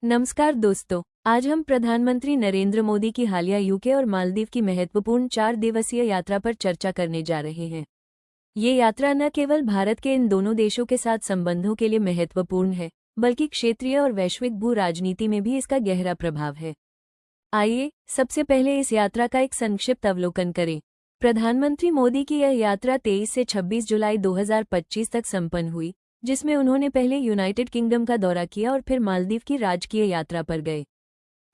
नमस्कार दोस्तों, आज हम प्रधानमंत्री नरेंद्र मोदी की हालिया यूके और मालदीव की महत्वपूर्ण 4 दिवसीय यात्रा पर चर्चा करने जा रहे हैं। ये यात्रा न केवल भारत के इन दोनों देशों के साथ संबंधों के लिए महत्वपूर्ण है, बल्कि क्षेत्रीय और वैश्विक भू राजनीति में भी इसका गहरा प्रभाव है। आइए, सबसे पहले इस यात्रा का एक संक्षिप्त अवलोकन करें। प्रधानमंत्री मोदी की यह यात्रा 23 से 26 जुलाई 2025 तक संपन्न हुई, जिसमें उन्होंने पहले यूनाइटेड किंगडम का दौरा किया और फिर मालदीव की राजकीय यात्रा पर गए।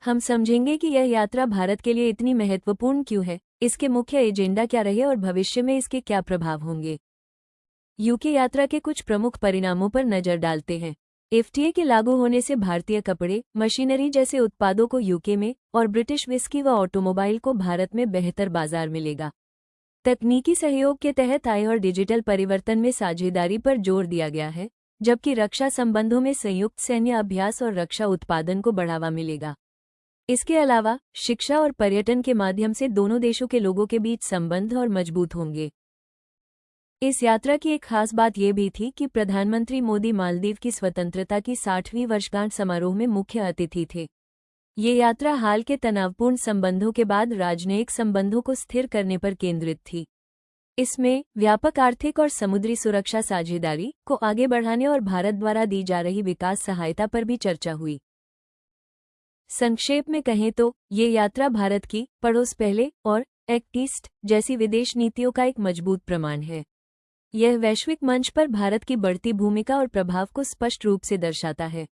हम समझेंगे कि यह यात्रा भारत के लिए इतनी महत्वपूर्ण क्यों है, इसके मुख्य एजेंडा क्या रहे और भविष्य में इसके क्या प्रभाव होंगे। यूके यात्रा के कुछ प्रमुख परिणामों पर नजर डालते हैं। एफटीए के लागू होने से भारतीय कपड़े, मशीनरी जैसे उत्पादों को यूके में और ब्रिटिश विस्की व ऑटोमोबाइल को भारत में बेहतर बाजार मिलेगा। तकनीकी सहयोग के तहत आय और डिजिटल परिवर्तन में साझेदारी पर जोर दिया गया है, जबकि रक्षा संबंधों में संयुक्त सैन्य अभ्यास और रक्षा उत्पादन को बढ़ावा मिलेगा। इसके अलावा शिक्षा और पर्यटन के माध्यम से दोनों देशों के लोगों के बीच संबंध और मजबूत होंगे। इस यात्रा की एक खास बात यह भी थी कि प्रधानमंत्री मोदी मालदीव की स्वतंत्रता की 60वीं वर्षगांठ समारोह में मुख्य अतिथि थे। ये यात्रा हाल के तनावपूर्ण संबंधों के बाद राजनयिक संबंधों को स्थिर करने पर केंद्रित थी। इसमें व्यापक आर्थिक और समुद्री सुरक्षा साझेदारी को आगे बढ़ाने और भारत द्वारा दी जा रही विकास सहायता पर भी चर्चा हुई। संक्षेप में कहें तो ये यात्रा भारत की पड़ोस पहले और एक्ट ईस्ट जैसी विदेश नीतियों का एक मजबूत प्रमाण है। यह वैश्विक मंच पर भारत की बढ़ती भूमिका और प्रभाव को स्पष्ट रूप से दर्शाता है।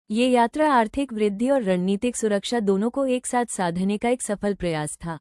ये यात्रा आर्थिक वृद्धि और रणनीतिक सुरक्षा दोनों को एक साथ साधने का एक सफल प्रयास था।